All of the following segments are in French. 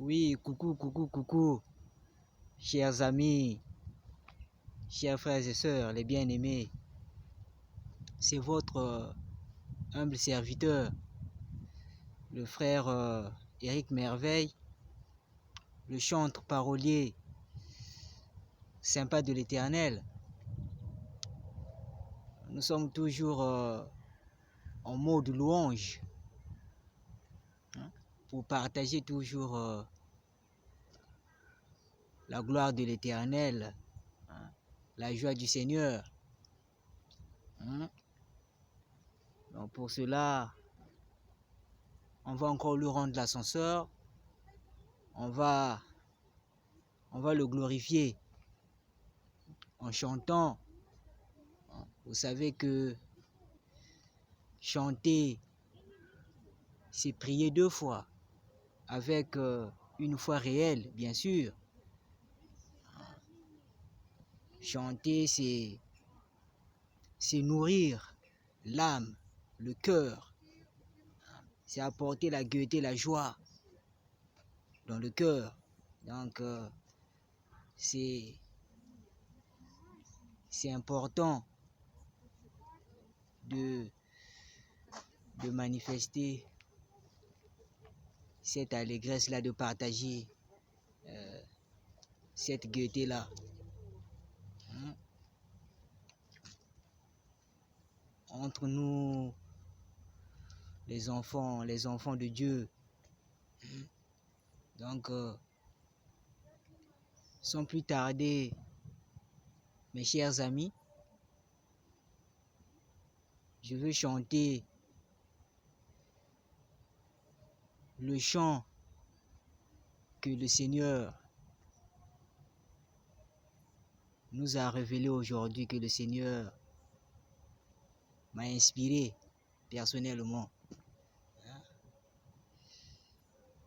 Oui, coucou, chers amis, chers frères et sœurs, les bien-aimés. C'est votre humble serviteur, le frère Éric Merveille, le chantre parolier sympa de l'Éternel. Nous sommes toujours en mode louange, hein, pour partager toujours la gloire de l'Éternel, hein, la joie du Seigneur. Hein. Donc pour cela, on va encore lui rendre l'ascenseur, on va le glorifier en chantant. Vous savez que chanter, c'est prier deux fois, avec une foi réelle, bien sûr. Chanter, c'est nourrir l'âme, le cœur. C'est apporter la gaieté, la joie dans le cœur. Donc, c'est important de manifester cette allégresse-là, de partager cette gaieté-là. Hein? Entre nous, les enfants de Dieu. Donc, sans plus tarder, mes chers amis, je veux chanter le chant que le Seigneur nous a révélé aujourd'hui, que le Seigneur m'a inspiré personnellement.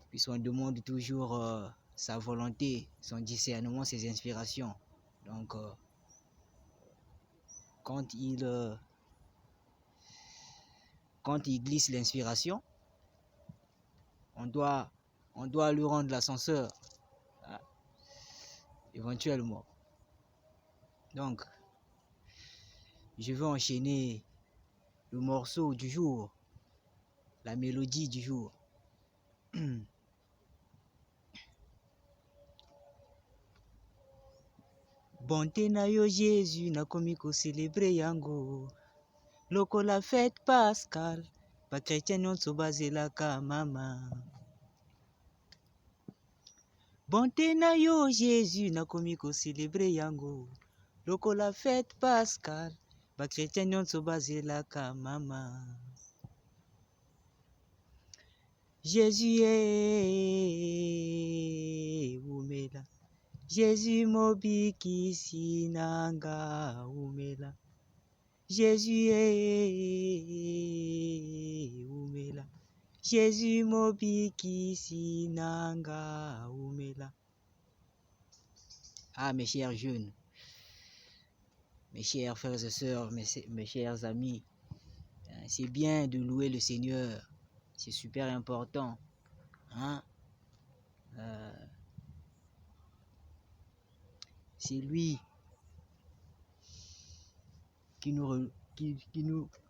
Puisqu'on demande toujours sa volonté, son discernement, ses inspirations. Donc, quand il glisse l'inspiration, on doit lui rendre l'ascenseur, hein, éventuellement. Donc, je vais enchaîner le morceau du jour, la mélodie du jour. Bonté na yo Jésus nakomi célébrer yango lokola fête Pascal ba chrétien nyonso bazelaka mama. Bonté na yo Jésus nakomi célébrer yango lokola fête Pascal ba chrétien nyonso bazelaka mama. Jésus umela, Jésus mobikisi nanga umela, Jésus umela, Jésus mobikisi nanga umela. Ah, mes chers jeunes, mes chers frères et sœurs, mes chers amis, c'est bien de louer le Seigneur, c'est super important, hein? C'est lui qui nous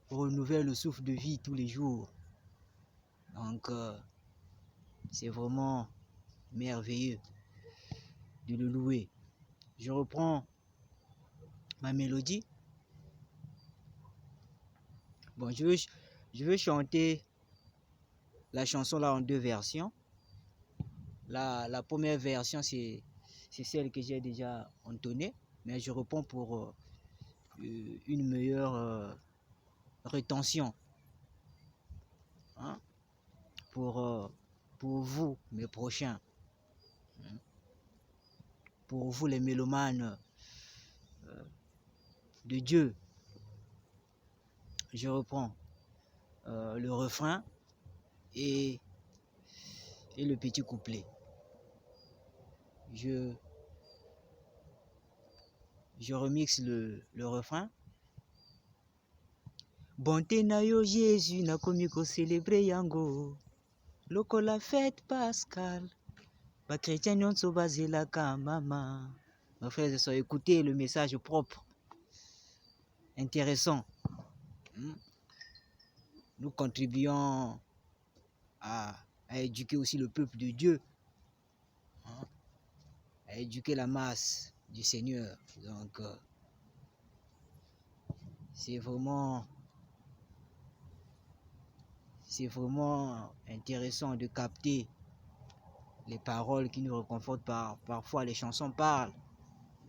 renouvelle le souffle de vie tous les jours. Donc, c'est vraiment merveilleux de le louer. Je reprends ma mélodie. Bon, je veux chanter la chanson là en deux versions. La première version, c'est celle que j'ai déjà entonnée, mais je reprends pour une meilleure rétention, hein, pour vous, mes prochains, hein, pour vous les mélomanes de Dieu. Je reprends le refrain et le petit couplet. Je remixe le refrain. Bonté na yo Jésus nakomi célébrer yango lokola fête Pascal chrétien nyonso bazelaka mama. Mes frères et sœurs, écoutez le message propre, intéressant. Nous contribuons à éduquer aussi le peuple de Dieu, à éduquer la masse du Seigneur. Donc, c'est vraiment intéressant de capter les paroles qui nous réconfortent. Parfois, les chansons parlent,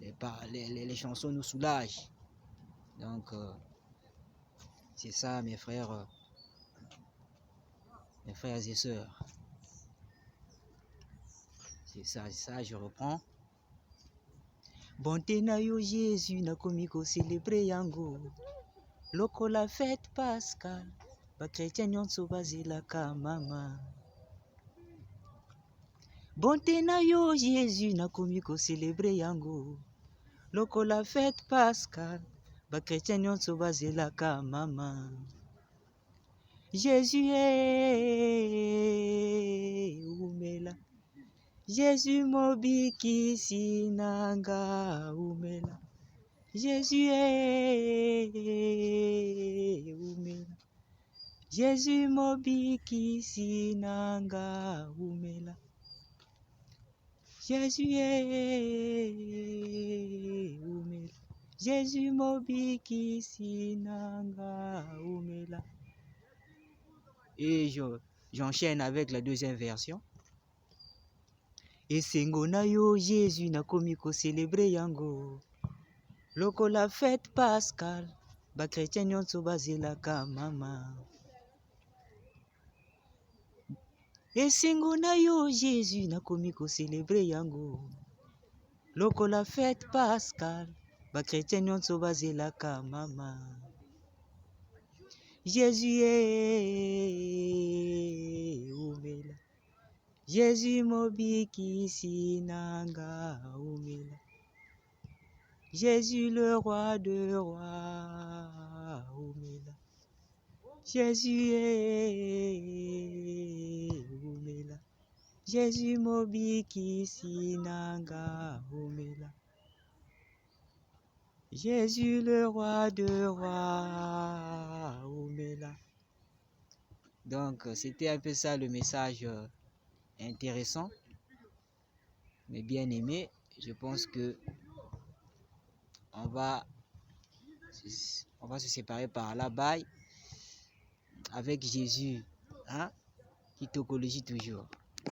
les chansons nous soulagent. Donc, c'est ça, mes frères et sœurs. C'est ça, je reprends. Bonté na yo Jésus nakomi ko célébrer yango. Lokola fête Pascal, ba chrétien nyonso bazelaka mama. Bonté na yo Jésus nakomi ko célébrer yango. Lokola fête Pascal, ba chrétien nyonso bazelaka mama. Jésus umela. Jésus mobikisi nanga umela. Jésus umela. Jésus mobikisi nanga umela. Jésus umela. Jésus mobikisi nanga umela. Et j'enchaîne avec la deuxième version. Et sengo na yo Jésus nakomi ko célébrer yango. Lokola fête Pascal, ba chrétien nyonso bazelaka mama. Et sengo na yo Jésus nakomi ko célébrer yango. Lokola fête Pascal, ba chrétien nyonso bazelaka mama. Jésus umela. Jésus mobikisi nanga umela. Jésus le roi de rois umela. Jésus umela. Jésus mobikisi nanga umela. Jésus le roi de rois umela. Donc c'était un peu ça le message intéressant, mais bien aimé. Je pense que on va se séparer par là. Bye avec Jésus, qui topologie toujours.